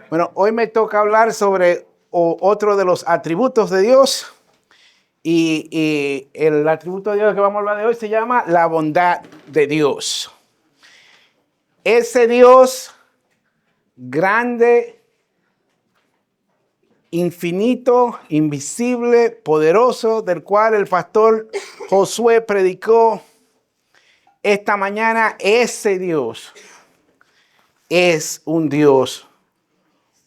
Bueno, hoy me toca hablar sobre otro de los atributos de Dios. Y el atributo de Dios que vamos a hablar de hoy se llama la bondad de Dios. Ese Dios grande, infinito, invisible, poderoso, del cual el pastor Josué predicó esta mañana, ese Dios es un Dios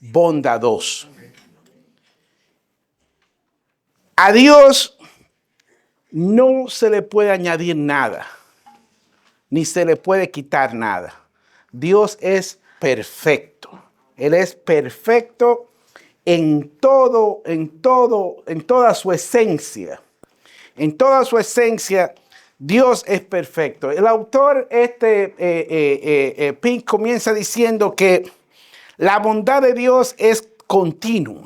bondadoso. A Dios no se le puede añadir nada, ni se le puede quitar nada. Dios es perfecto. Él es perfecto en toda su esencia. En toda su esencia, Dios es perfecto. El autor, Pink, comienza diciendo que la bondad de Dios es continua.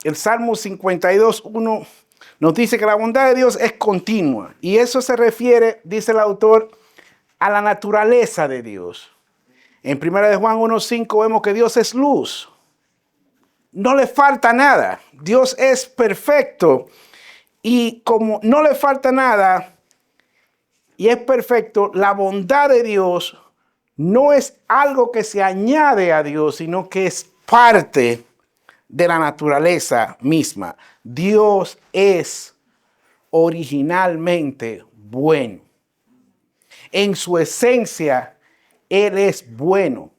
El Salmo 52:1 nos dice que la bondad de Dios es continua. Y eso se refiere, dice el autor, a la naturaleza de Dios. En 1 de Juan 1:5 vemos que Dios es luz. No le falta nada. Dios es perfecto. Y como no le falta nada y es perfecto, la bondad de Dios no es algo que se añade a Dios, sino que es parte de la naturaleza misma. Dios es originalmente bueno. En su esencia, Él es bueno.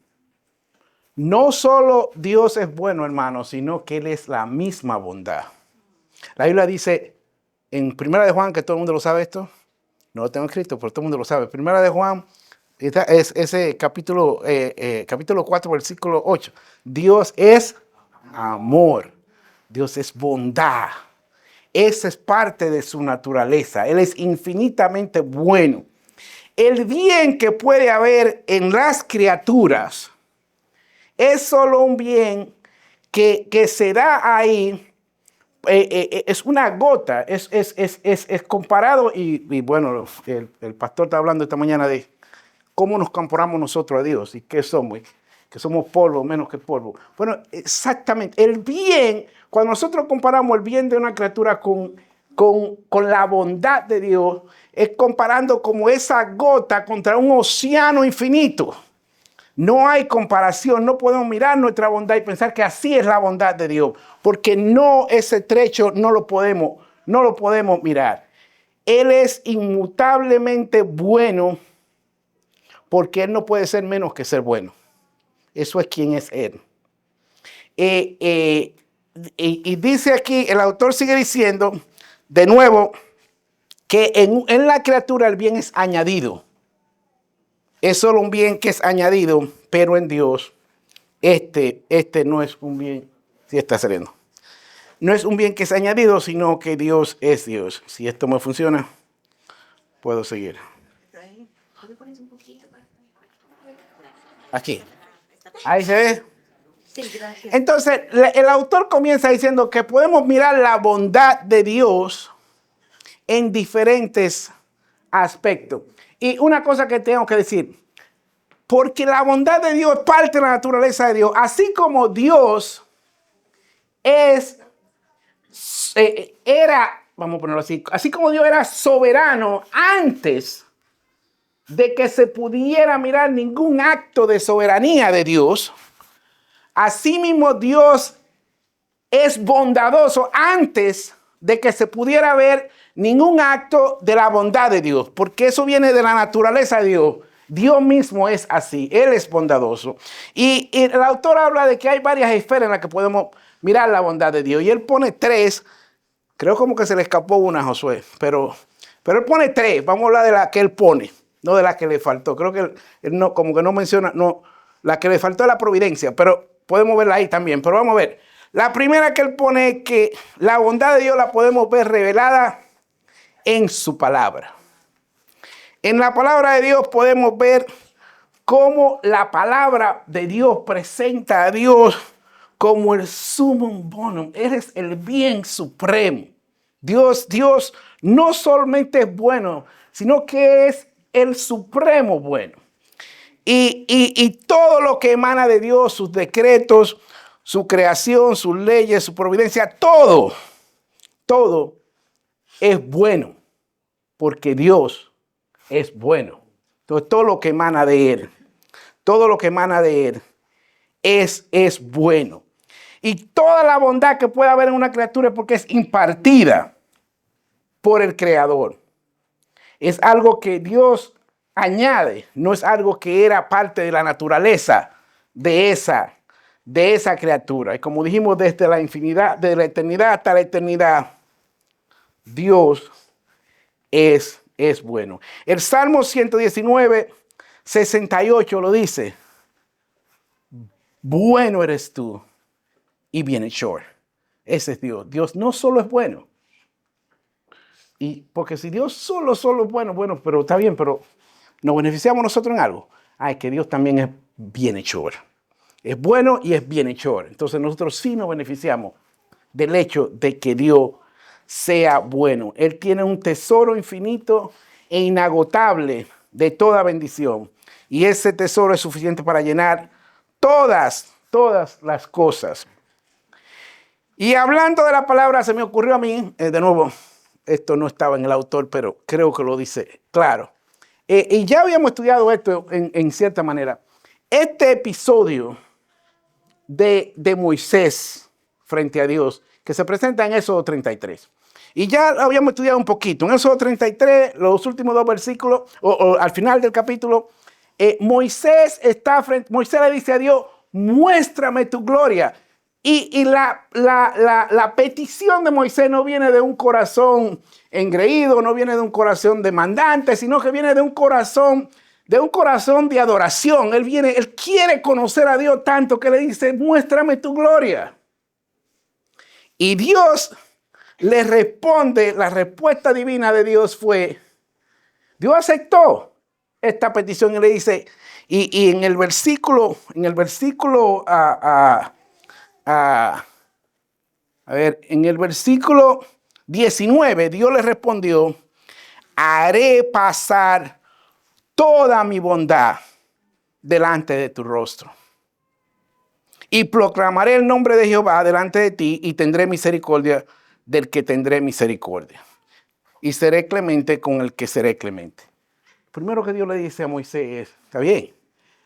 No solo Dios es bueno, hermano, sino que Él es la misma bondad. La Biblia dice en 1 de Juan, que todo el mundo lo sabe esto, no lo tengo escrito, pero todo el mundo lo sabe. 1 de Juan, es ese capítulo 4, versículo 8. Dios es amor. Dios es bondad. Esa es parte de su naturaleza. Él es infinitamente bueno. El bien que puede haber en las criaturas es solo un bien que se da ahí. Es una gota, es comparado, y bueno, el pastor está hablando esta mañana de cómo nos comparamos nosotros a Dios y qué somos, que somos polvo menos que polvo. Bueno, exactamente, el bien, cuando nosotros comparamos el bien de una criatura con la bondad de Dios, es comparando como esa gota contra un océano infinito. No hay comparación, no podemos mirar nuestra bondad y pensar que así es la bondad de Dios, porque no, ese trecho no lo podemos mirar. Él es inmutablemente bueno, porque Él no puede ser menos que ser bueno. Eso es quien es Él. Y dice aquí, el autor sigue diciendo, de nuevo, que en la criatura el bien es añadido. Es solo un bien que es añadido, pero en Dios, este no es un bien, si está saliendo. No es un bien que es añadido, sino que Dios es Dios. Si esto me funciona, puedo seguir. Aquí. Ahí se ve. Sí, gracias. Entonces, el autor comienza diciendo que podemos mirar la bondad de Dios en diferentes aspectos. Y una cosa que tengo que decir, porque la bondad de Dios es parte de la naturaleza de Dios, así como Dios vamos a ponerlo así como Dios era soberano antes de que se pudiera mirar ningún acto de soberanía de Dios, asimismo Dios es bondadoso antes de que se pudiera ver ningún acto de la bondad de Dios, porque eso viene de la naturaleza de Dios. Dios mismo es así, Él es bondadoso. Y el autor habla de que hay varias esferas en las que podemos mirar la bondad de Dios. Y él pone 3, creo como que se le escapó una a Josué, pero él pone 3, vamos a hablar de la que él pone, no de la que le faltó. Creo que él no, como que no menciona, no, la que le faltó es la providencia, pero podemos verla ahí también. Pero vamos a ver. La primera que él pone es que la bondad de Dios la podemos ver revelada en su palabra. En la palabra de Dios podemos ver cómo la palabra de Dios presenta a Dios como el sumum bonum. Eres el bien supremo. Dios no solamente es bueno, sino que es el supremo bueno. Y todo lo que emana de Dios, sus decretos, su creación, sus leyes, su providencia, todo es bueno, porque Dios es bueno. Entonces, todo lo que emana de Él, es bueno. Y toda la bondad que pueda haber en una criatura es porque es impartida por el Creador. Es algo que Dios añade, no es algo que era parte de la naturaleza de esa criatura. Y como dijimos, desde la infinidad, de la eternidad hasta la eternidad, Dios es bueno. El Salmo 119, 68 lo dice: bueno eres tú y bienhechor. Ese es Dios. Dios no solo es bueno. Y porque si Dios solo es bueno, pero está bien, pero nos beneficiamos nosotros en algo. Es que Dios también es bienhechor. Es bueno y es bienhechor. Entonces nosotros sí nos beneficiamos del hecho de que Dios sea bueno. Él tiene un tesoro infinito e inagotable de toda bendición. Y ese tesoro es suficiente para llenar todas las cosas. Y hablando de la palabra, se me ocurrió a mí, de nuevo, esto no estaba en el autor, pero creo que lo dice claro. Y ya habíamos estudiado esto en cierta manera. Este episodio de Moisés frente a Dios, que se presenta en Éxodo 33. Y ya lo habíamos estudiado un poquito. En Éxodo 33, los últimos 2 versículos, o al final del capítulo, Moisés le dice a Dios: muéstrame tu gloria. Y la petición de Moisés no viene de un corazón engreído, no viene de un corazón demandante, sino que viene de un corazón de adoración. Él quiere conocer a Dios tanto que le dice: muéstrame tu gloria. Y Dios le responde, la respuesta divina de Dios fue, Dios aceptó esta petición y le dice, y en el versículo, en el versículo 19, Dios le respondió: haré pasar toda mi bondad delante de tu rostro. Y proclamaré el nombre de Jehová delante de ti y tendré misericordia del que tendré misericordia. Y seré clemente con el que seré clemente. Primero que Dios le dice a Moisés es, está bien,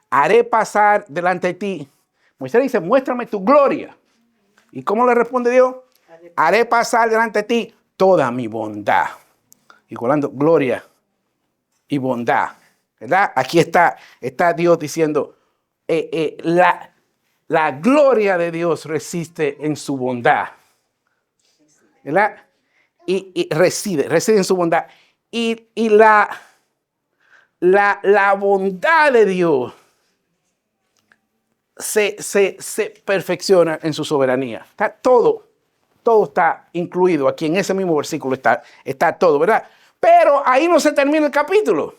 haré pasar delante de ti. Moisés dice: muéstrame tu gloria. ¿Y cómo le responde Dios? Haré pasar delante de ti toda mi bondad. Igualando gloria y bondad. ¿Verdad? Aquí está Dios diciendo, la gloria de Dios resiste en su bondad. ¿Verdad? Y reside en su bondad. Y la bondad de Dios se perfecciona en su soberanía. Todo está incluido aquí en ese mismo versículo, está todo, ¿verdad? Pero ahí no se termina el capítulo.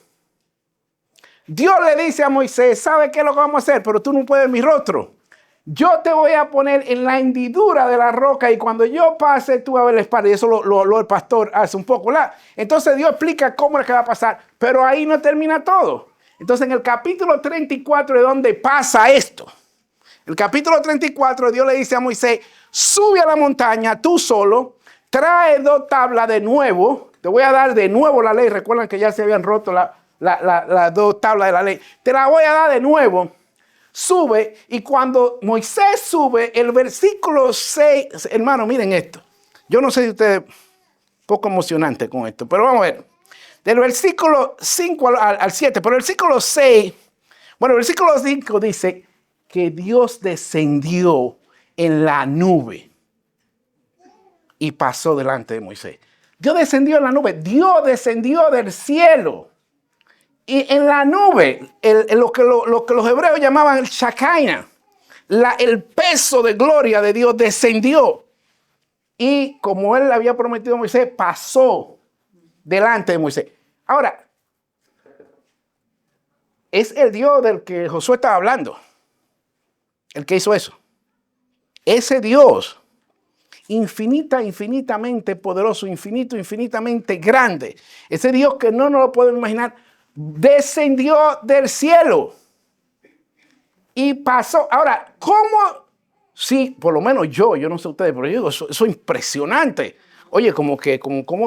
Dios le dice a Moisés: ¿sabe qué es lo que vamos a hacer? Pero tú no puedes ver mi rostro. Yo te voy a poner en la hendidura de la roca y cuando yo pase tú vas a ver la espalda. Y eso el pastor hace un poco, ¿verdad? Entonces Dios explica cómo es que va a pasar, pero ahí no termina todo. Entonces en el capítulo 34 es donde pasa esto. El capítulo 34, Dios le dice a Moisés: sube a la montaña tú solo, trae 2 tablas de nuevo. Te voy a dar de nuevo la ley. Recuerdan que ya se habían roto las 2 tablas de la ley. Te la voy a dar de nuevo. Sube, y cuando Moisés sube, el versículo 6, hermano, miren esto. Yo no sé si ustedes, poco emocionante con esto, pero vamos a ver. Del versículo 5 al 7, pero el versículo 6, bueno, el versículo 5 dice que Dios descendió en la nube y pasó delante de Moisés. Dios descendió en la nube, Dios descendió del cielo. Y en la nube, lo que los hebreos llamaban el Shekinah, el peso de gloria de Dios descendió. Y como él le había prometido a Moisés, pasó delante de Moisés. Ahora, es el Dios del que Josué estaba hablando, el que hizo eso. Ese Dios, infinitamente poderoso, infinitamente grande. Ese Dios que no nos lo podemos imaginar, descendió del cielo. Y pasó. Ahora, ¿cómo? Sí, por lo menos yo no sé ustedes, pero yo digo, eso es impresionante. Oye, ¿cómo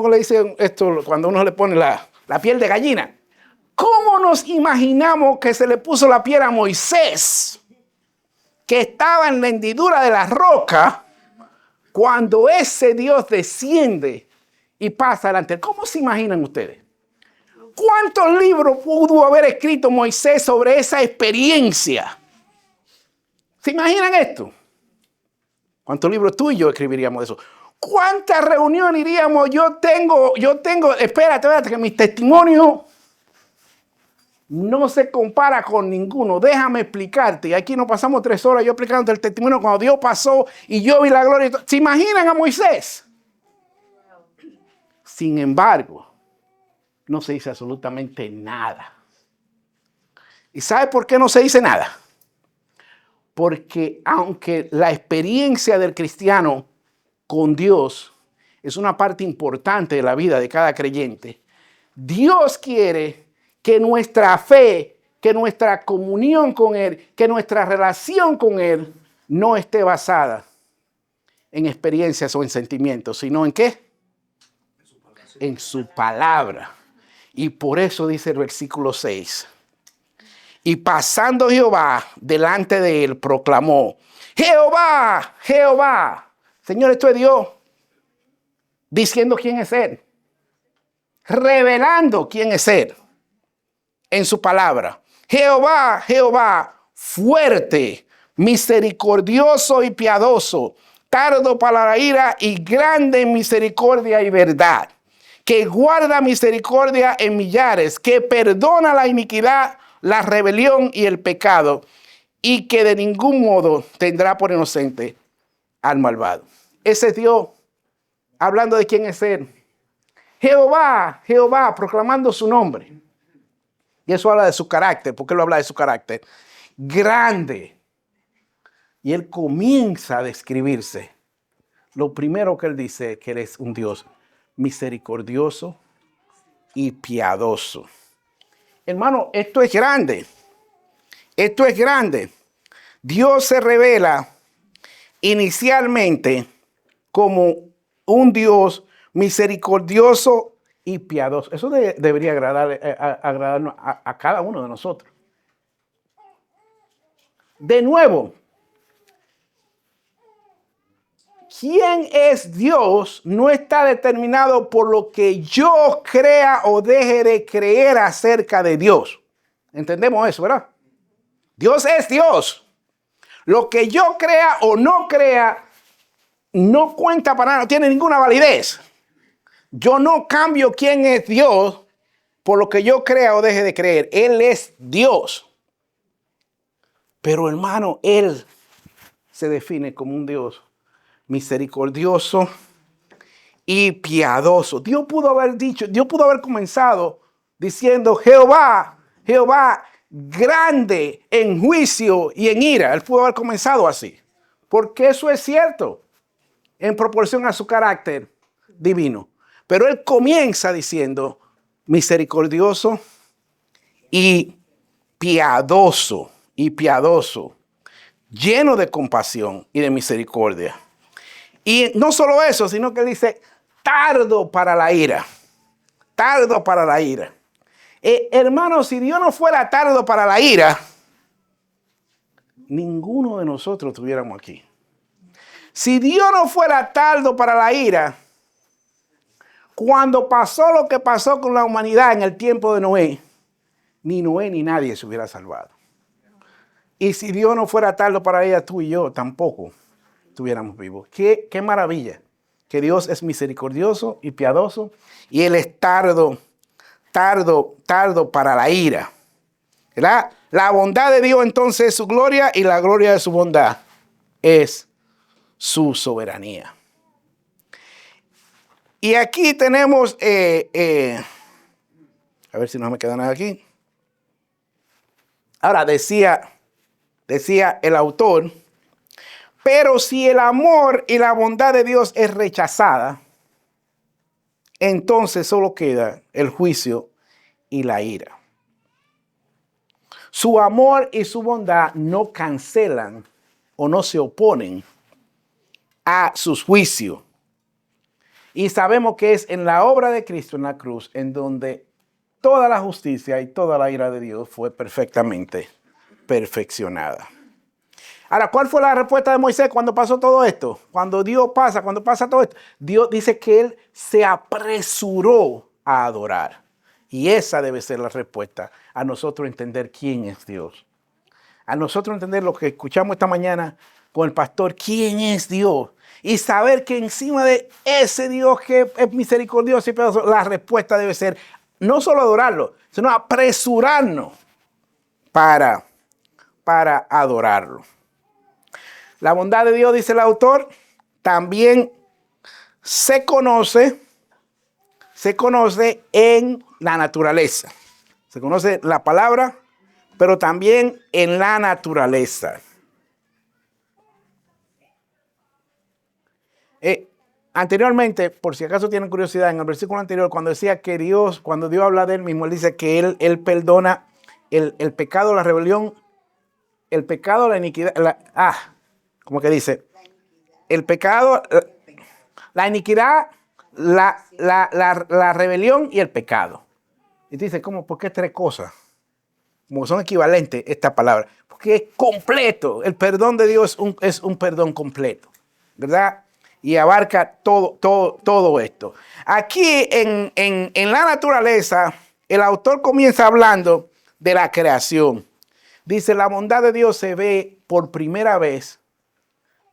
le dicen esto cuando uno le pone la piel de gallina? ¿Cómo nos imaginamos que se le puso la piel a Moisés, que estaba en la hendidura de la roca, cuando ese Dios desciende y pasa adelante? ¿Cómo se imaginan ustedes? ¿Cuántos libros pudo haber escrito Moisés sobre esa experiencia? ¿Se imaginan esto? ¿Cuántos libros tú y yo escribiríamos de eso? ¿Cuántas reuniones iríamos? Yo tengo, espérate, que mi testimonio no se compara con ninguno. Déjame explicarte. Y aquí nos pasamos 3 horas yo explicando el testimonio cuando Dios pasó y yo vi la gloria. ¿Se imaginan a Moisés? Sin embargo, no se dice absolutamente nada. ¿Y sabe por qué no se dice nada? Porque aunque la experiencia del cristiano con Dios es una parte importante de la vida de cada creyente, Dios quiere que nuestra fe, que nuestra comunión con Él, que nuestra relación con Él no esté basada en experiencias o en sentimientos, sino ¿en qué? En su palabra. Y por eso dice el versículo 6. Y pasando Jehová delante de él, proclamó: Jehová, Jehová. Señor, esto es Dios diciendo quién es Él, revelando quién es Él en su palabra. Jehová, Jehová, fuerte, misericordioso y piadoso, tardo para la ira y grande en misericordia y verdad, que guarda misericordia en millares, que perdona la iniquidad, la rebelión y el pecado, y que de ningún modo tendrá por inocente al malvado. Ese es Dios hablando de quién es Él. Jehová, Jehová, proclamando su nombre. Y eso habla de su carácter. ¿Por qué lo habla de su carácter? Grande. Y Él comienza a describirse. Lo primero que Él dice es que Él es un Dios misericordioso y piadoso. Hermano, esto es grande. Esto es grande. Dios se revela inicialmente como un Dios misericordioso y piadoso. Eso debería agradarnos a cada uno de nosotros. De nuevo, ¿quién es Dios? No está determinado por lo que yo crea o deje de creer acerca de Dios. Entendemos eso, ¿verdad? Dios es Dios. Lo que yo crea o no crea no cuenta para nada, no tiene ninguna validez. Yo no cambio quién es Dios por lo que yo crea o deje de creer. Él es Dios. Pero hermano, Él se define como un Dios misericordioso y piadoso. Dios pudo haber comenzado diciendo: Jehová, Jehová, grande en juicio y en ira. Él pudo haber comenzado así, porque eso es cierto en proporción a su carácter divino. Pero Él comienza diciendo misericordioso y piadoso, lleno de compasión y de misericordia. Y no solo eso, sino que Él dice tardo para la ira. Tardo para la ira. Hermano, si Dios no fuera tardo para la ira, ninguno de nosotros estuviéramos aquí. Si Dios no fuera tardo para la ira, cuando pasó lo que pasó con la humanidad en el tiempo de Noé, ni Noé ni nadie se hubiera salvado. Y si Dios no fuera tardo para ella, tú y yo tampoco estuviéramos vivos. Qué maravilla que Dios es misericordioso y piadoso, y Él es tardo para la ira. ¿Verdad? La bondad de Dios entonces es su gloria, y la gloria de su bondad es su soberanía. Y aquí tenemos, a ver si no me queda nada aquí. Ahora decía el autor: pero si el amor y la bondad de Dios es rechazada, entonces solo queda el juicio y la ira. Su amor y su bondad no cancelan o no se oponen a sus juicios. Y sabemos que es en la obra de Cristo en la cruz en donde toda la justicia y toda la ira de Dios fue perfectamente perfeccionada. Ahora, ¿cuál fue la respuesta de Moisés cuando pasó todo esto? Cuando pasa todo esto, Dios dice que él se apresuró a adorar. Y esa debe ser la respuesta a nosotros entender quién es Dios. A nosotros entender lo que escuchamos esta mañana con el pastor, quién es Dios. Y saber que encima de ese Dios que es misericordioso y piadoso, la respuesta debe ser no solo adorarlo, sino apresurarnos para adorarlo. La bondad de Dios, dice el autor, también se conoce en la naturaleza. Se conoce la palabra, pero también en la naturaleza. Anteriormente, por si acaso tienen curiosidad, en el versículo anterior, cuando decía que Dios, cuando Dios habla de él mismo, él dice que él perdona el pecado, la rebelión, el pecado, la iniquidad, como que dice, el pecado, la iniquidad, la rebelión y el pecado. Y tú dices, ¿cómo? ¿Por qué tres cosas? Como son equivalentes estas palabras. Porque es completo. El perdón de Dios es un perdón completo, ¿verdad? Y abarca todo esto. Aquí en la naturaleza, el autor comienza hablando de la creación. Dice, la bondad de Dios se ve por primera vez,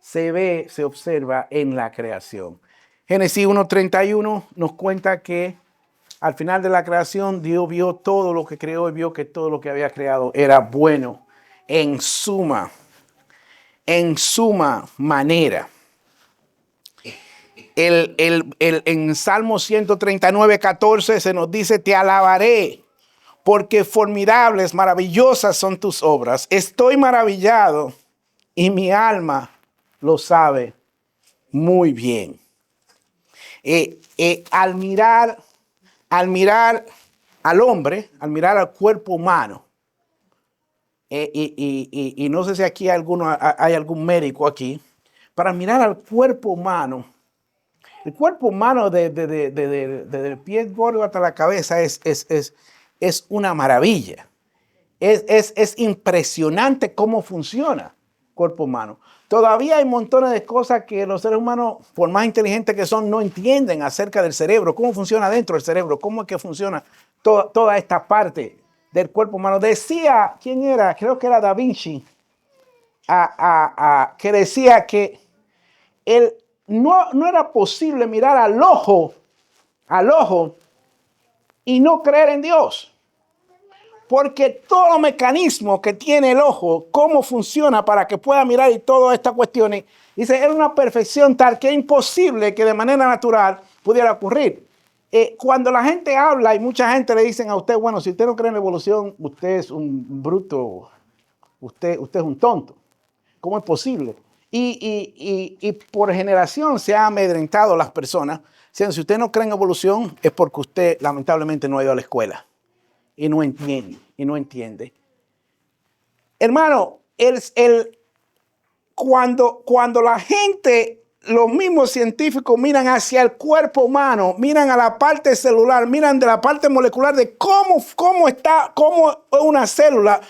se observa en la creación. Génesis 1:31 nos cuenta que al final de la creación, Dios vio todo lo que creó y vio que todo lo que había creado era bueno en suma manera. En Salmo 139:14 se nos dice, te alabaré, porque formidables, maravillosas son tus obras. Estoy maravillado y mi alma lo sabe muy bien. Al mirar al hombre, al mirar al cuerpo humano, y no sé si aquí hay algún médico aquí, para mirar al cuerpo humano, el cuerpo humano desde el pie gordo hasta la cabeza es una maravilla. Es impresionante cómo funciona el cuerpo humano. Todavía hay montones de cosas que los seres humanos, por más inteligentes que son, no entienden acerca del cerebro, cómo funciona dentro del cerebro, cómo es que funciona toda esta parte del cuerpo humano. Decía, ¿quién era? Creo que era Da Vinci, que decía que no era posible mirar al ojo y no creer en Dios. Porque todo los mecanismos que tiene el ojo, cómo funciona para que pueda mirar y todas estas cuestiones, dice, era una perfección tal que es imposible que de manera natural pudiera ocurrir. Cuando la gente habla y mucha gente le dicen a usted, bueno, si usted no cree en la evolución, usted es un bruto, usted es un tonto. ¿Cómo es posible? Y por generación se ha amedrentado las personas, diciendo, si usted no cree en evolución, es porque usted lamentablemente no ha ido a la escuela. Y no entiende. Hermano, cuando la gente, los mismos científicos miran hacia el cuerpo humano, miran a la parte celular, miran de la parte molecular de cómo una célula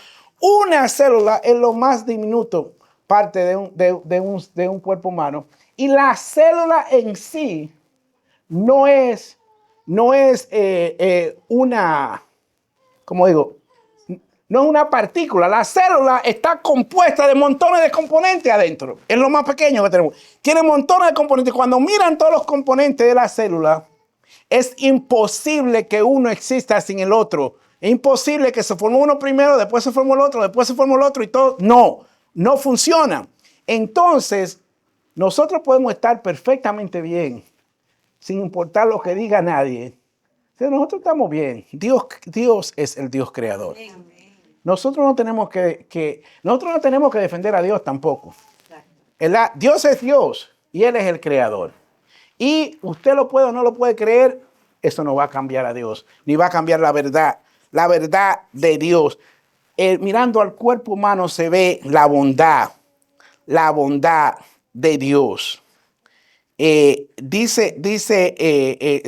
es lo más diminuto parte de un cuerpo humano. Y la célula en sí no es una... Como digo, no es una partícula. La célula está compuesta de montones de componentes adentro. Es lo más pequeño que tenemos. Tiene montones de componentes. Cuando miran todos los componentes de la célula, es imposible que uno exista sin el otro. Es imposible que se formó uno primero, después se formó el otro, después se formó el otro y todo. No funciona. Entonces, nosotros podemos estar perfectamente bien, sin importar lo que diga nadie. Nosotros estamos bien. Dios es el Dios creador. Nosotros no tenemos que defender a Dios tampoco. ¿Verdad? Dios es Dios y Él es el creador. Y usted lo puede o no lo puede creer, eso no va a cambiar a Dios, ni va a cambiar la verdad de Dios. mirando al cuerpo humano se ve la bondad de Dios. Dice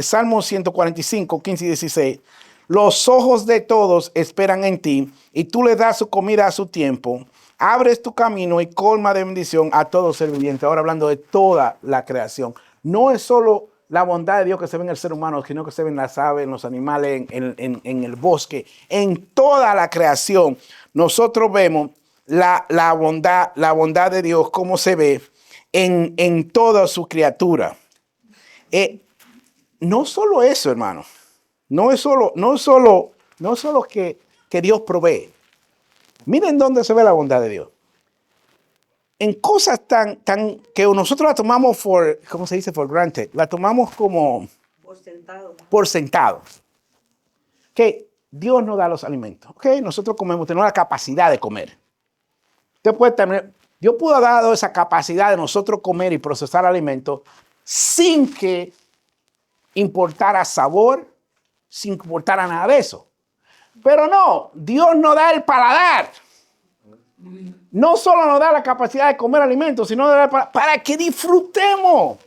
Salmo 145, 15 y 16, los ojos de todos esperan en ti y tú le das su comida a su tiempo. Abres tu camino y colma de bendición a todo ser viviente. Ahora hablando de toda la creación. No es solo la bondad de Dios que se ve en el ser humano, sino que se ve en las aves, en los animales, en el bosque, en toda la creación. Nosotros vemos la bondad de Dios, cómo se ve en toda su criatura. No solo eso, hermano. No es solo que Dios provee. Miren dónde se ve la bondad de Dios. En cosas tan que nosotros la tomamos ¿cómo se dice? For granted. La tomamos como por sentado. Que Dios nos da los alimentos. Okay, nosotros tenemos la capacidad de comer. Dios pudo haber dado esa capacidad de nosotros comer y procesar alimentos sin que importara sabor, sin que importara nada de eso. Pero no, Dios nos da el paladar. No solo nos da la capacidad de comer alimentos, sino para que disfrutemos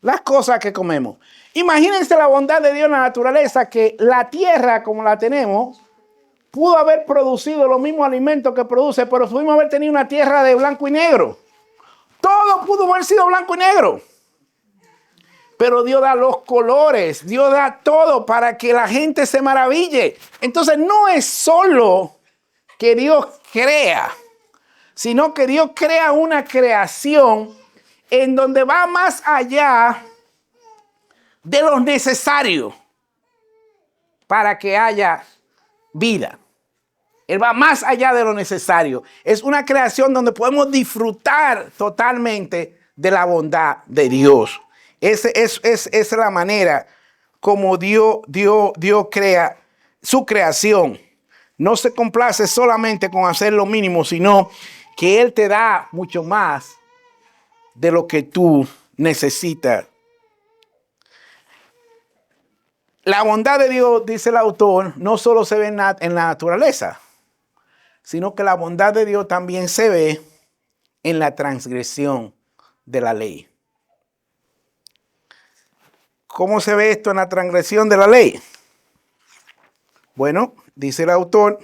las cosas que comemos. Imagínense la bondad de Dios en la naturaleza, que la tierra como la tenemos pudo haber producido los mismos alimentos que produce, pero pudimos haber tenido una tierra de blanco y negro. Todo pudo haber sido blanco y negro. Pero Dios da los colores, Dios da todo para que la gente se maraville. Entonces no es solo que Dios crea, sino que Dios crea una creación en donde va más allá de lo necesario para que haya vida. Él va más allá de lo necesario. Es una creación donde podemos disfrutar totalmente de la bondad de Dios. Esa es la manera como Dios crea su creación. No se complace solamente con hacer lo mínimo, sino que Él te da mucho más de lo que tú necesitas. La bondad de Dios, dice el autor, no solo se ve en la naturaleza, sino que la bondad de Dios también se ve en la transgresión de la ley. ¿Cómo se ve esto en la transgresión de la ley? Bueno, dice el autor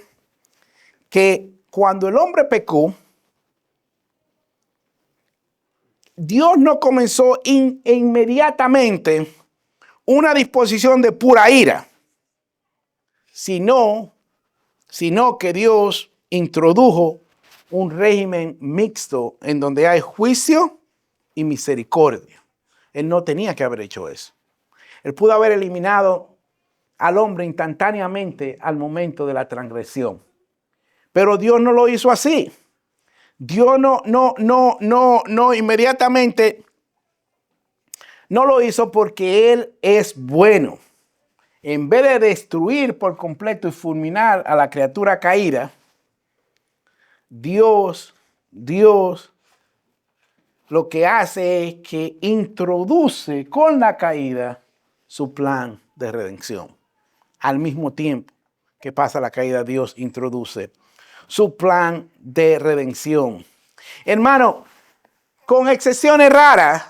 que cuando el hombre pecó, Dios no comenzó inmediatamente una disposición de pura ira, sino que Dios introdujo un régimen mixto en donde hay juicio y misericordia. Él no tenía que haber hecho eso. Él pudo haber eliminado al hombre instantáneamente al momento de la transgresión. Pero Dios no lo hizo así. Dios no inmediatamente no lo hizo porque Él es bueno. En vez de destruir por completo y fulminar a la criatura caída, Dios lo que hace es que introduce con la caída su plan de redención. Al mismo tiempo que pasa la caída, Dios introduce su plan de redención. Hermano, con excepciones raras,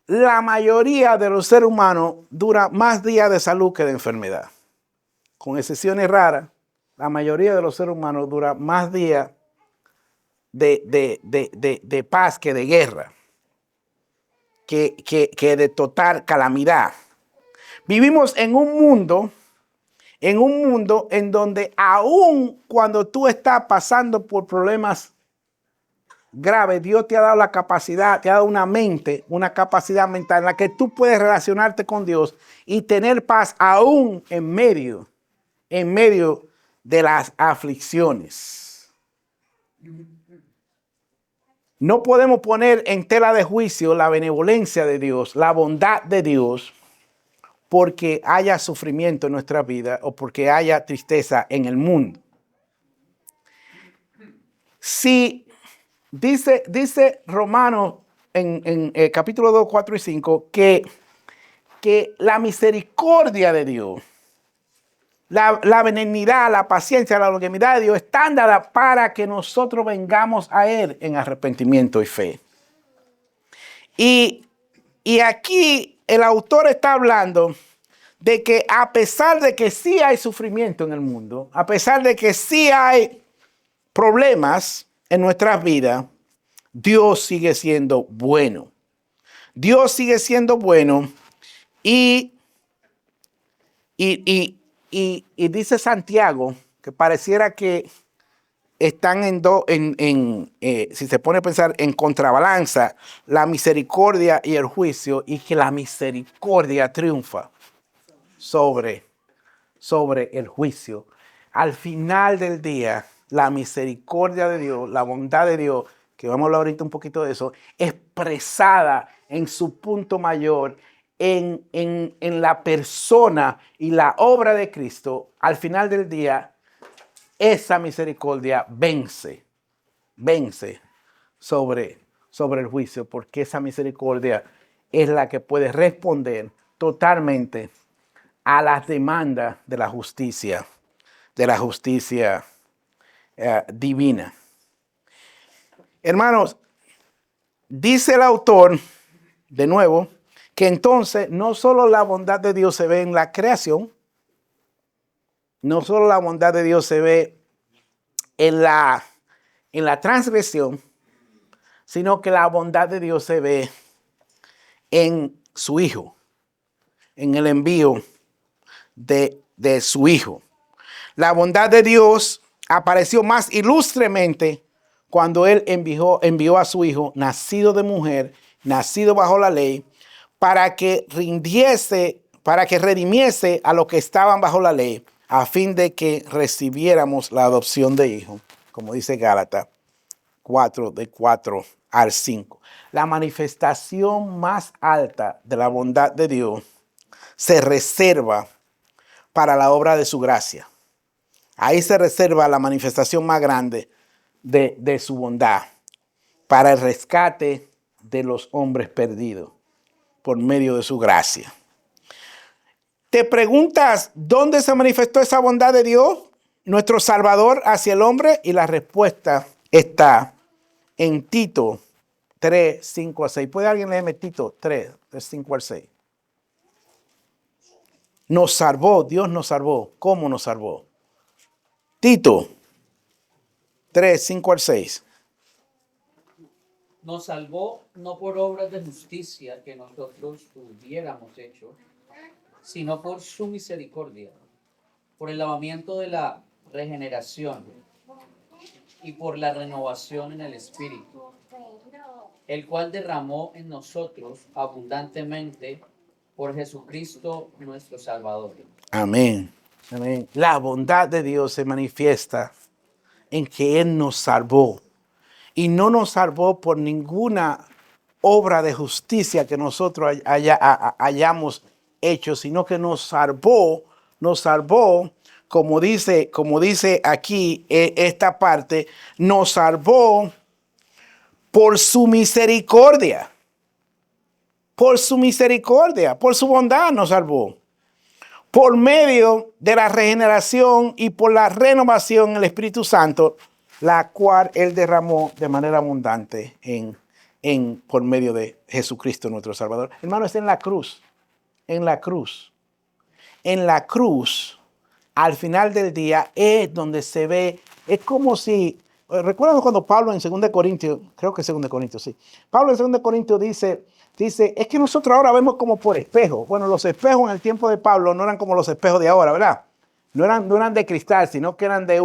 la mayoría de los seres humanos dura más días de salud que de enfermedad. Con excepciones raras, la mayoría de los seres humanos dura más días de paz que de guerra, que de total calamidad. Vivimos en un mundo en donde aun cuando tú estás pasando por problemas graves, Dios te ha dado la capacidad, te ha dado una capacidad mental en la que tú puedes relacionarte con Dios y tener paz aún en medio de las aflicciones. No podemos poner en tela de juicio la benevolencia de Dios, la bondad de Dios, porque haya sufrimiento en nuestra vida o porque haya tristeza en el mundo. Si dice Romanos en capítulo 2, 4 y 5 que la misericordia de Dios La benignidad, la paciencia, la longanimidad de Dios están dadas para que nosotros vengamos a Él en arrepentimiento y fe. Y aquí el autor está hablando de que a pesar de que sí hay sufrimiento en el mundo, a pesar de que sí hay problemas en nuestras vidas, Dios sigue siendo bueno. Dios sigue siendo bueno y dice Santiago que pareciera que están si se pone a pensar en contrabalanza, la misericordia y el juicio, y que la misericordia triunfa sobre el juicio. Al final del día, la misericordia de Dios, la bondad de Dios, que vamos a hablar ahorita un poquito de eso, expresada en su punto mayor, en la persona y la obra de Cristo, al final del día, esa misericordia vence sobre el juicio, porque esa misericordia es la que puede responder totalmente a las demandas de la justicia divina. Hermanos, dice el autor, de nuevo, que entonces no solo la bondad de Dios se ve en la creación, no solo la bondad de Dios se ve en la transgresión, sino que la bondad de Dios se ve en su Hijo, en el envío de su Hijo. La bondad de Dios apareció más ilustremente cuando Él envió a su Hijo, nacido de mujer, nacido bajo la ley, para que redimiese a los que estaban bajo la ley, a fin de que recibiéramos la adopción de hijo, como dice Gálatas 4, de 4 al 5. La manifestación más alta de la bondad de Dios se reserva para la obra de su gracia. Ahí se reserva la manifestación más grande de su bondad para el rescate de los hombres perdidos por medio de su gracia. Te preguntas, ¿dónde se manifestó esa bondad de Dios, nuestro Salvador, hacia el hombre? Y la respuesta está en Tito 3, 5 a 6. ¿Puede alguien leerme Tito 3, de 5 al 6? Nos salvó, Dios nos salvó. ¿Cómo nos salvó? Tito 3, 5 al 6. Nos salvó no por obras de justicia que nosotros hubiéramos hecho, sino por su misericordia, por el lavamiento de la regeneración y por la renovación en el Espíritu, el cual derramó en nosotros abundantemente por Jesucristo nuestro Salvador. Amén. Amén. La bondad de Dios se manifiesta en que Él nos salvó. Y no nos salvó por ninguna obra de justicia que nosotros hayamos hecho, sino que nos salvó, como dice aquí esta parte, nos salvó por su misericordia. Por su misericordia, por su bondad nos salvó. Por medio de la regeneración y por la renovación en el Espíritu Santo, la cual Él derramó de manera abundante por medio de Jesucristo nuestro Salvador. Hermano, es en la cruz. En la cruz. En la cruz, al final del día, es donde se ve, es como si, recuerdo cuando Pablo en 2 Corintios, creo que 2 Corintios, sí. Pablo en 2 Corintios dice, es que nosotros ahora vemos como por espejo. Bueno, los espejos en el tiempo de Pablo no eran como los espejos de ahora, ¿verdad? No eran de cristal, sino que eran de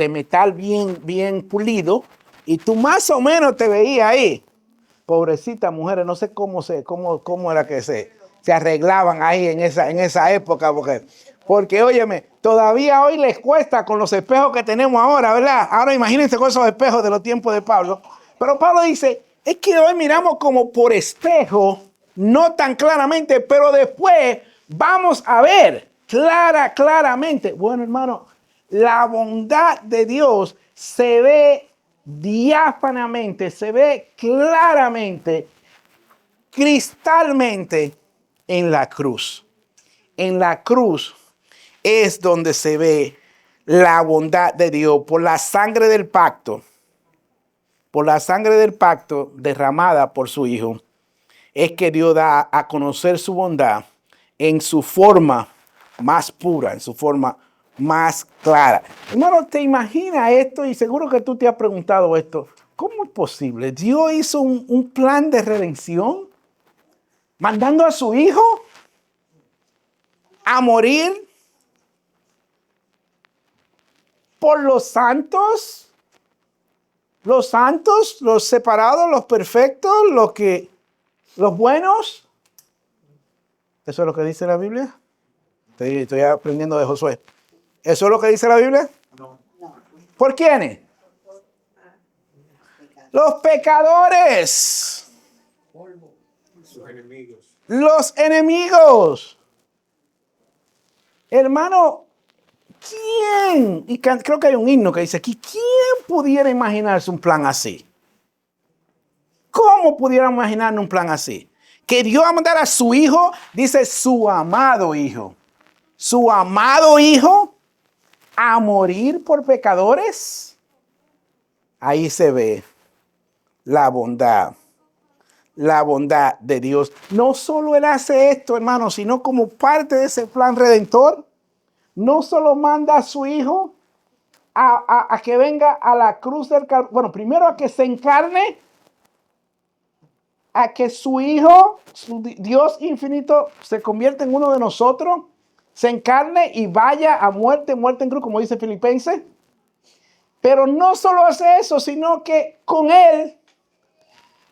metal bien pulido. Y tú más o menos te veías ahí. Pobrecitas mujeres, no sé cómo era que se arreglaban ahí en esa época. Porque, óyeme, todavía hoy les cuesta con los espejos que tenemos ahora, ¿verdad? Ahora imagínense con esos espejos de los tiempos de Pablo. Pero Pablo dice, es que hoy miramos como por espejo, no tan claramente, pero después vamos a ver claramente. Bueno, hermano, la bondad de Dios se ve diáfanamente, se ve claramente, cristalmente en la cruz. En la cruz es donde se ve la bondad de Dios por la sangre del pacto. Por la sangre del pacto derramada por su Hijo, es que Dios da a conocer su bondad en su forma más pura, en su forma más clara. Hermano, ¿te imaginas esto? Y seguro que tú te has preguntado esto. ¿Cómo es posible? Dios hizo un plan de redención, mandando a su Hijo a morir por los santos, los separados, los perfectos, los buenos. ¿Eso es lo que dice la Biblia? Estoy aprendiendo de Josué. ¿Eso es lo que dice la Biblia? No. ¿Por quiénes? Los pecadores. Sus enemigos. Los enemigos. Hermano, ¿quién? Y creo que hay un himno que dice aquí, ¿quién pudiera imaginarse un plan así? ¿Cómo pudiera imaginar un plan así? Que Dios va a mandar a su Hijo, dice su amado Hijo. Su amado Hijo a morir por pecadores. Ahí se ve la bondad de Dios. No solo Él hace esto, hermano, sino como parte de ese plan redentor. No solo manda a su Hijo a que venga a la cruz del Calvario. Bueno, primero a que se encarne, a que su Hijo, su Dios infinito, se convierta en uno de nosotros, se encarne y vaya a muerte en cruz, como dice Filipenses. Pero no solo hace eso, sino que con Él,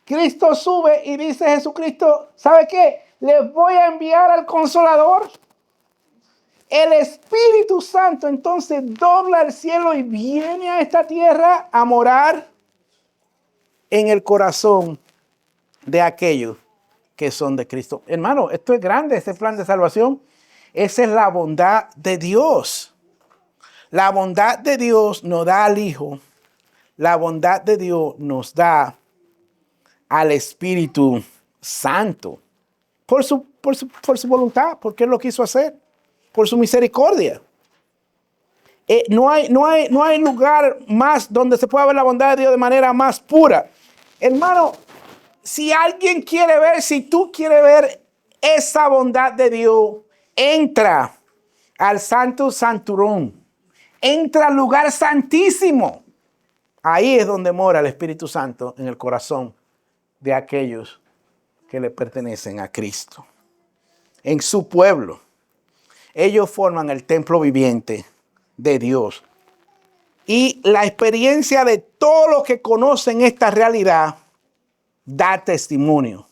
Cristo sube y dice Jesucristo, ¿sabe qué? Les voy a enviar al Consolador. El Espíritu Santo entonces dobla el cielo y viene a esta tierra a morar en el corazón de aquellos que son de Cristo. Hermano, esto es grande, este plan de salvación. Esa es la bondad de Dios. La bondad de Dios nos da al Hijo. La bondad de Dios nos da al Espíritu Santo. Por su voluntad, porque Él lo quiso hacer. Por su misericordia. No hay lugar más donde se pueda ver la bondad de Dios de manera más pura. Hermano, si alguien quiere ver, si tú quieres ver esa bondad de Dios, entra al Santo Santurum. Entra al lugar santísimo. Ahí es donde mora el Espíritu Santo en el corazón de aquellos que le pertenecen a Cristo. En su pueblo. Ellos forman el templo viviente de Dios. Y la experiencia de todos los que conocen esta realidad da testimonio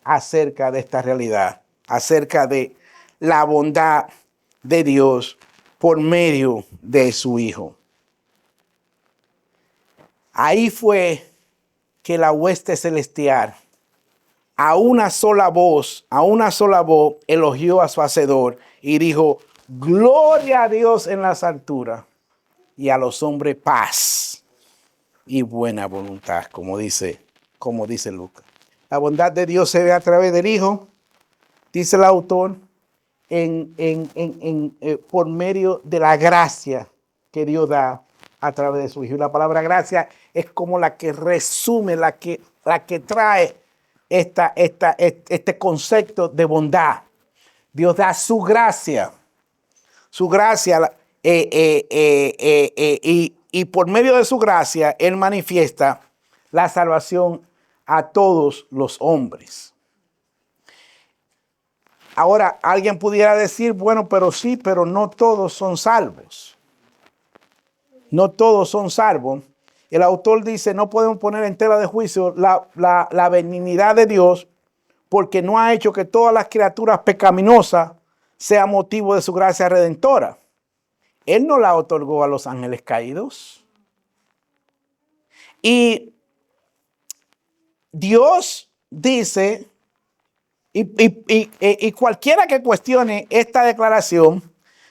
acerca de esta realidad, acerca de la bondad de Dios por medio de su Hijo. Ahí fue que la hueste celestial a una sola voz elogió a su Hacedor y dijo, gloria a Dios en las alturas y a los hombres paz y buena voluntad, como dice Lucas. La bondad de Dios se ve a través del Hijo, dice el autor, por medio de la gracia que Dios da a través de su Hijo. Y la palabra gracia es como la que resume, la que trae este concepto de bondad. Dios da su gracia y por medio de su gracia Él manifiesta la salvación a todos los hombres. Ahora, alguien pudiera decir, bueno, pero sí, pero no todos son salvos. No todos son salvos. El autor dice, no podemos poner en tela de juicio la benignidad de Dios, porque no ha hecho que todas las criaturas pecaminosas sean motivo de su gracia redentora. Él no la otorgó a los ángeles caídos. Y Dios dice, y cualquiera que cuestione esta declaración,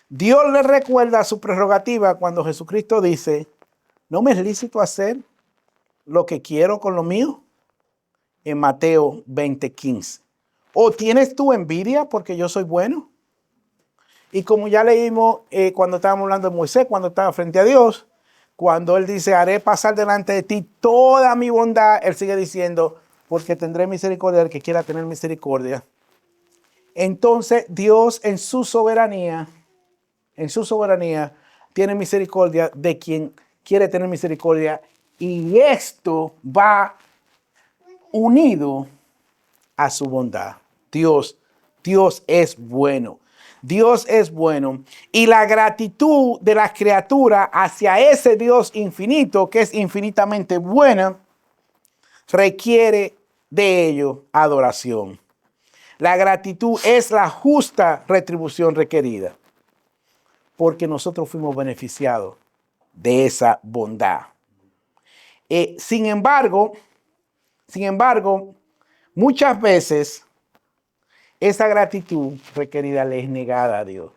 Dios le recuerda su prerrogativa cuando Jesucristo dice, ¿no me es lícito hacer lo que quiero con lo mío? En Mateo 20:15. ¿O tienes tú envidia porque yo soy bueno? Y como ya leímos cuando estábamos hablando de Moisés, cuando estaba frente a Dios, cuando él dice, haré pasar delante de ti toda mi bondad, él sigue diciendo, porque tendré misericordia del que quiera tener misericordia. Entonces Dios en su soberanía, tiene misericordia de quien quiere tener misericordia. Y esto va unido a su bondad. Dios es bueno. Dios es bueno. Y la gratitud de las criaturas hacia ese Dios infinito, que es infinitamente bueno, requiere de ello adoración. La gratitud es la justa retribución requerida, porque nosotros fuimos beneficiados de esa bondad. Sin embargo, muchas veces esa gratitud requerida le es negada a Dios.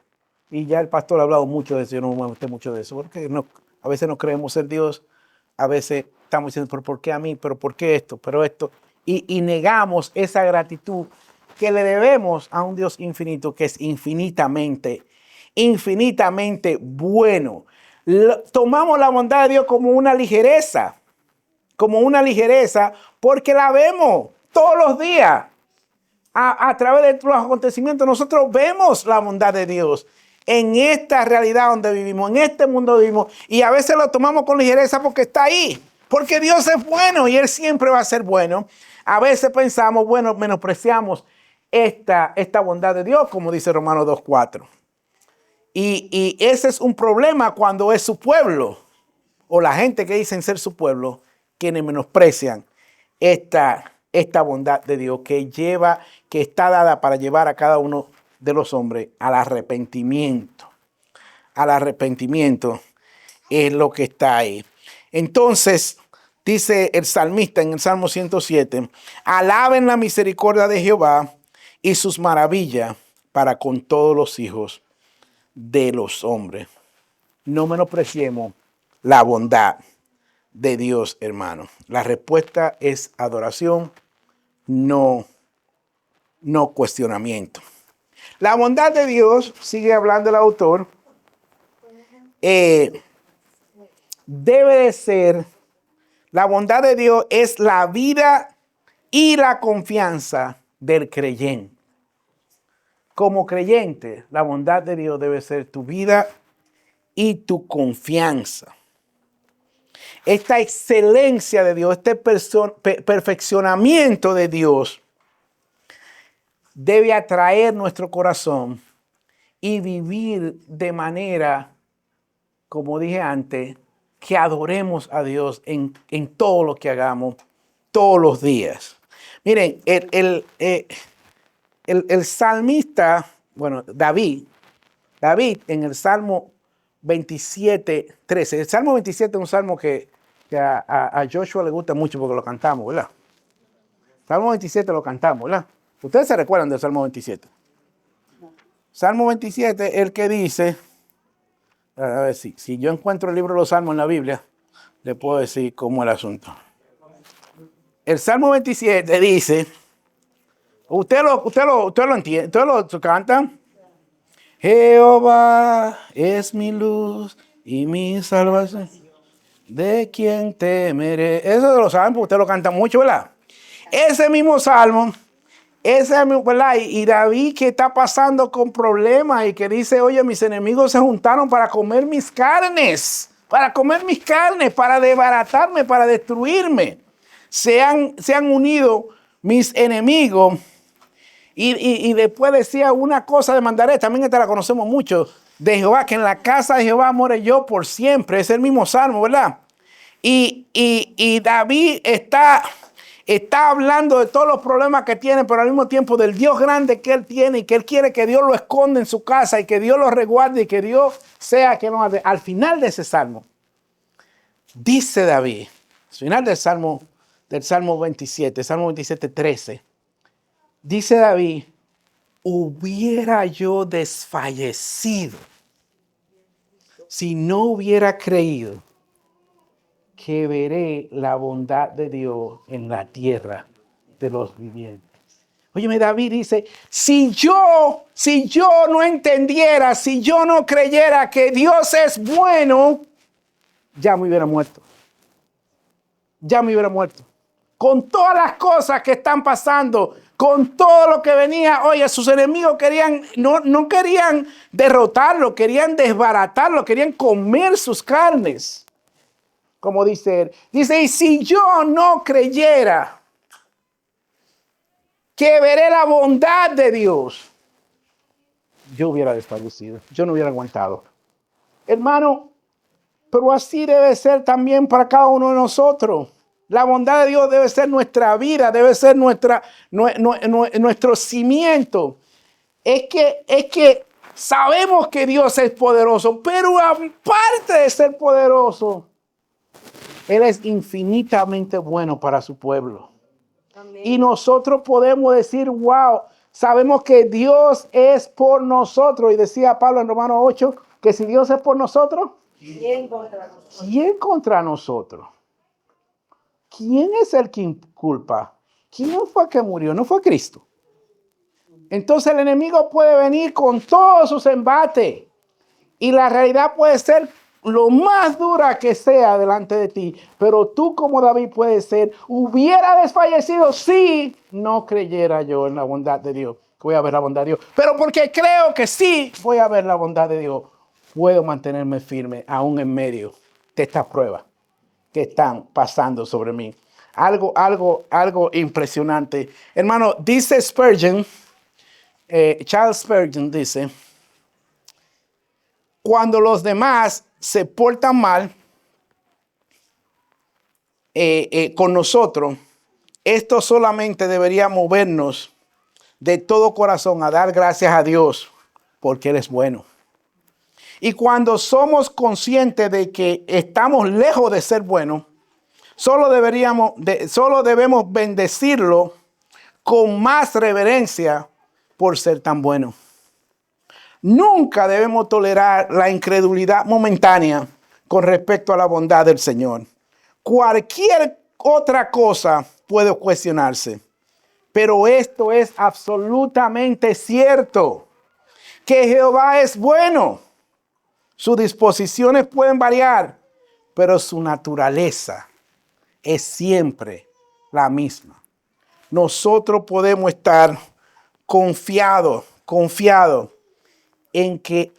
Y ya el pastor ha hablado mucho de eso, yo no me meto mucho de eso, porque a veces no creemos en Dios, a veces estamos diciendo, pero ¿por qué a mí? ¿Pero por qué esto? ¿Pero esto? Y negamos esa gratitud que le debemos a un Dios infinito, que es infinitamente bueno. Tomamos la bondad de Dios como una ligereza, porque la vemos todos los días. A través de los acontecimientos, nosotros vemos la bondad de Dios en esta realidad donde vivimos, en este mundo vivimos, y a veces lo tomamos con ligereza porque está ahí, porque Dios es bueno y Él siempre va a ser bueno. A veces pensamos, bueno, menospreciamos esta bondad de Dios, como dice Romanos 2:4. Y ese es un problema cuando es su pueblo, o la gente que dicen ser su pueblo, quienes menosprecian esta bondad de Dios que está dada para llevar a cada uno de los hombres al arrepentimiento. Al arrepentimiento es lo que está ahí. Entonces, dice el salmista en el Salmo 107, alaben la misericordia de Jehová y sus maravillas para con todos los hijos de los hombres. No menospreciemos la bondad de Dios, hermano. La respuesta es adoración, no cuestionamiento. La bondad de Dios, sigue hablando el autor, debe de ser, la bondad de Dios es la vida y la confianza del creyente. Como creyente, la bondad de Dios debe ser tu vida y tu confianza. Esta excelencia de Dios, este perfeccionamiento de Dios debe atraer nuestro corazón y vivir de manera, como dije antes, que adoremos a Dios en todo lo que hagamos todos los días. Miren, el salmista, bueno, David en el Salmo 27:13. El Salmo 27 es un salmo que a Joshua le gusta mucho porque lo cantamos, ¿verdad? Salmo 27 lo cantamos, ¿verdad? Ustedes se recuerdan del Salmo 27. Salmo 27, el que dice, a ver si yo encuentro el libro de los Salmos en la Biblia, le puedo decir cómo es el asunto. El Salmo 27 dice, usted lo entiende, usted lo canta. Jehová es mi luz y mi salvación. ¿De quién temeré? Eso de los salmos, usted lo canta mucho, ¿verdad? Ese mismo salmo, ¿verdad? Y David que está pasando con problemas y que dice, oye, mis enemigos se juntaron para comer mis carnes, para desbaratarme, para destruirme. Se han unido mis enemigos. Y después decía una cosa de mandaré, también esta la conocemos mucho, de Jehová, que en la casa de Jehová more yo por siempre. Es el mismo salmo, ¿verdad? Y David está hablando de todos los problemas que tiene, pero al mismo tiempo del Dios grande que él tiene y que él quiere que Dios lo esconda en su casa y que Dios lo resguarde y que Dios sea que no. Al final de ese salmo, dice David, al final del Salmo 27, Salmo 27:13, dice David, hubiera yo desfallecido si no hubiera creído que veré la bondad de Dios en la tierra de los vivientes. Óyeme, David dice, si yo no entendiera, si yo no creyera que Dios es bueno, ya me hubiera muerto. Ya me hubiera muerto. Con todas las cosas que están pasando, con todo lo que venía, oye, sus enemigos no querían derrotarlo, querían desbaratarlo, querían comer sus carnes. Como dice él. Dice, y si yo no creyera que veré la bondad de Dios, yo hubiera desfallecido, yo no hubiera aguantado. Hermano, pero así debe ser también para cada uno de nosotros. La bondad de Dios debe ser nuestra vida, debe ser nuestro cimiento. Es que sabemos que Dios es poderoso, pero aparte de ser poderoso, Él es infinitamente bueno para su pueblo. Amén. Y nosotros podemos decir, wow, sabemos que Dios es por nosotros. Y decía Pablo en Romanos 8, que si Dios es por nosotros, ¿quién contra nosotros? ¿Quién contra nosotros? ¿Quién es el que culpa? ¿Quién fue el que murió? ¿No fue Cristo? Entonces el enemigo puede venir con todos sus embates. Y la realidad puede ser lo más dura que sea delante de ti. Pero tú como David puedes ser, hubiera desfallecido si no creyera yo en la bondad de Dios. Voy a ver la bondad de Dios. Pero porque creo que sí voy a ver la bondad de Dios, puedo mantenerme firme aún en medio de estas pruebas que están pasando sobre mí. Algo impresionante. Hermano, dice Spurgeon, Charles Spurgeon dice, cuando los demás se portan mal con nosotros, esto solamente debería movernos de todo corazón a dar gracias a Dios porque Él es bueno. Y cuando somos conscientes de que estamos lejos de ser buenos, solo debemos bendecirlo con más reverencia por ser tan bueno. Nunca debemos tolerar la incredulidad momentánea con respecto a la bondad del Señor. Cualquier otra cosa puede cuestionarse, pero esto es absolutamente cierto, que Jehová es bueno. Sus disposiciones pueden variar, pero su naturaleza es siempre la misma. Nosotros podemos estar confiados en que,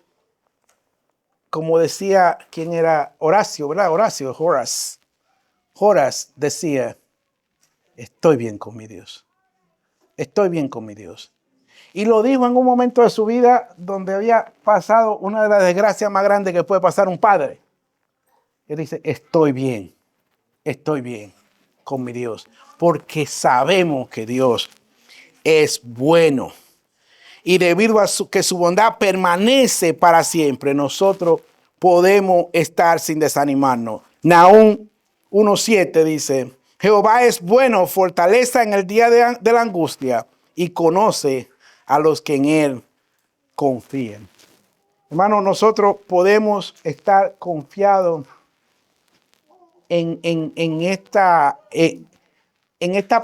como decía, ¿quién era? Horacio, ¿verdad? Horace decía, estoy bien con mi Dios. Estoy bien con mi Dios. Y lo dijo en un momento de su vida donde había pasado una de las desgracias más grandes que puede pasar un padre. Él dice, estoy bien con mi Dios, porque sabemos que Dios es bueno. Y debido a que su bondad permanece para siempre, nosotros podemos estar sin desanimarnos. Nahum 1:7 dice, Jehová es bueno, fortaleza en el día de la angustia y conoce a los que en Él confían. Hermano, nosotros podemos estar confiados en esta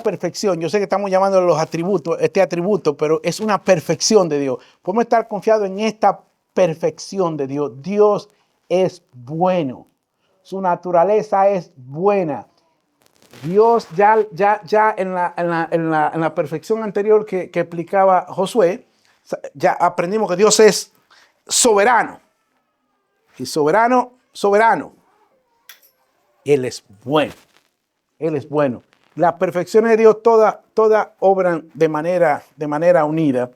perfección. Yo sé que estamos llamando los atributos, este atributo, pero es una perfección de Dios. Podemos estar confiados en esta perfección de Dios. Dios es bueno. Su naturaleza es buena. Dios ya en la perfección anterior que explicaba Josué, ya aprendimos que Dios es soberano. Y soberano. Él es bueno. Él es bueno. Las perfecciones de Dios todas obran de manera unida.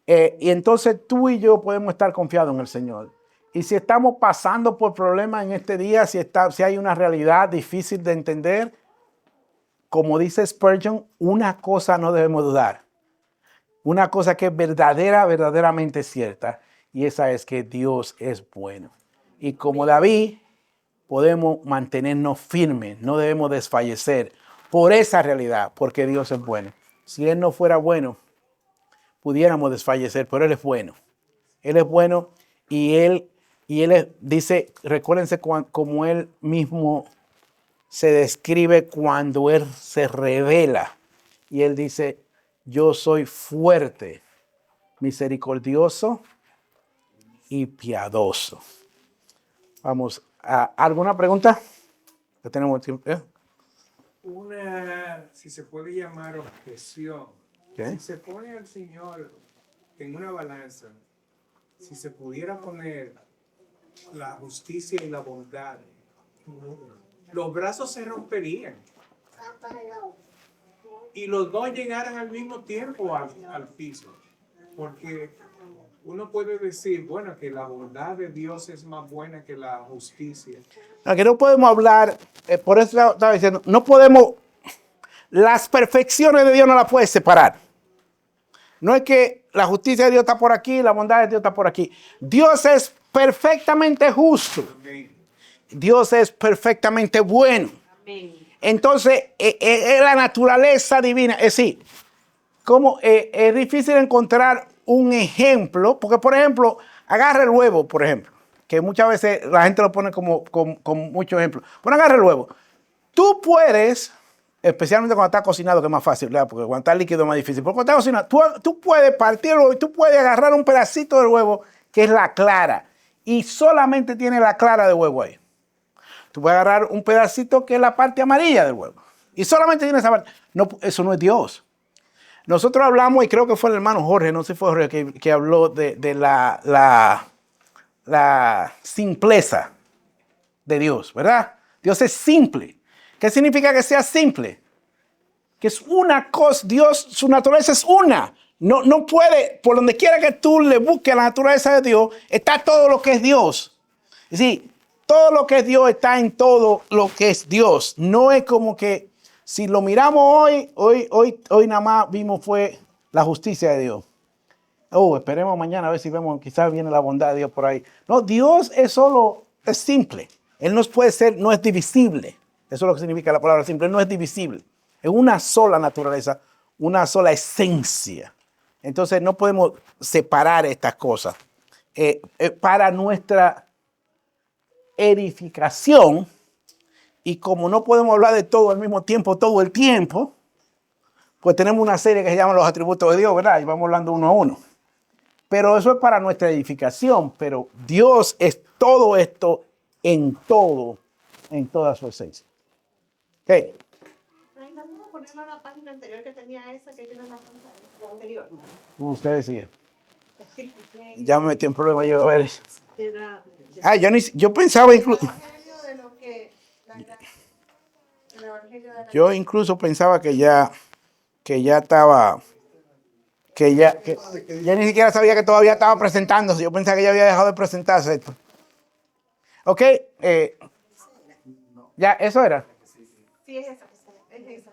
Y entonces tú y yo podemos estar confiados en el Señor. Y si estamos pasando por problemas en este día, si hay una realidad difícil de entender, como dice Spurgeon, una cosa no debemos dudar. Una cosa que es verdaderamente cierta. Y esa es que Dios es bueno. Y como David, podemos mantenernos firmes. No debemos desfallecer por esa realidad, porque Dios es bueno. Si Él no fuera bueno, pudiéramos desfallecer, pero Él es bueno. Él es bueno y Él dice, recuérdense como Él mismo se describe cuando Él se revela. Y Él dice, yo soy fuerte, misericordioso y piadoso. Vamos, ¿alguna pregunta? Ya tenemos tiempo. Una, si se puede llamar objeción. ¿Qué? Si se pone al Señor en una balanza, si se pudiera poner la justicia y la bondad, los brazos se romperían. Y los dos llegaran al mismo tiempo al piso. Porque uno puede decir, bueno, que la bondad de Dios es más buena que la justicia. Aquí no podemos hablar, por eso estaba diciendo, no podemos, las perfecciones de Dios no las puedes separar. No es que la justicia de Dios está por aquí, la bondad de Dios está por aquí. Dios es perfectamente justo. Amén. Dios es perfectamente bueno. Amén. Entonces, es la naturaleza divina. Es decir, como es difícil encontrar un ejemplo, porque, por ejemplo, agarra el huevo, por ejemplo, que muchas veces la gente lo pone como muchos ejemplos. Bueno, agarra el huevo. Tú puedes, especialmente cuando está cocinado, que es más fácil, ¿verdad? Porque cuando está líquido es más difícil. Pero cuando está cocinado, tú puedes partir el huevo y tú puedes agarrar un pedacito del huevo que es la clara. Y solamente tiene la clara de huevo ahí. Tú puedes agarrar un pedacito que es la parte amarilla del huevo. Y solamente tiene esa parte. No, eso no es Dios. Nosotros hablamos, y creo que fue el hermano Jorge, no sé si fue Jorge que habló de la simpleza de Dios, ¿verdad? Dios es simple. ¿Qué significa que sea simple? Que es una cosa, Dios, su naturaleza es una. No puede, por donde quiera que tú le busques la naturaleza de Dios, está todo lo que es Dios. Es decir, todo lo que es Dios está en todo lo que es Dios. No es como que si lo miramos hoy nada más vimos fue la justicia de Dios. Esperemos mañana a ver si vemos, quizás viene la bondad de Dios por ahí. No, Dios es simple. Él no puede ser, no es divisible. Eso es lo que significa la palabra simple. Él no es divisible. Es una sola naturaleza, una sola esencia. Entonces no podemos separar estas cosas. Para nuestra edificación, y como no podemos hablar de todo al mismo tiempo, todo el tiempo, pues tenemos una serie que se llama Los Atributos de Dios, ¿verdad? Y vamos hablando uno a uno. Pero eso es para nuestra edificación, pero Dios es todo esto en toda su esencia. ¿Ok? Ay, vamos a ponerlo a la página anterior que tenía esa que tiene la página anterior. Usted decía. Ya me metí en problemas yo, a ver. Era Yo pensaba incluso... el evangelio de lo que el evangelio de la Yo incluso pensaba que ya estaba, que ya ni siquiera sabía que todavía estaba presentándose. Yo pensaba que ya había dejado de presentarse esto. Ok, ya, eso era. Sí, es esa. Es esa.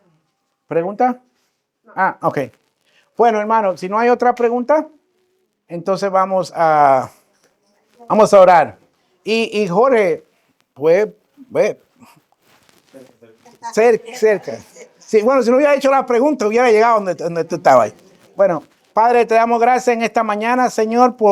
¿Pregunta? Ok. Bueno, hermano, si no hay otra pregunta, entonces vamos a orar. Y Jorge, pues, cerca. Sí, bueno, si no hubiera hecho la pregunta, hubiera llegado donde tú estabas. Bueno, Padre, te damos gracias en esta mañana, Señor, por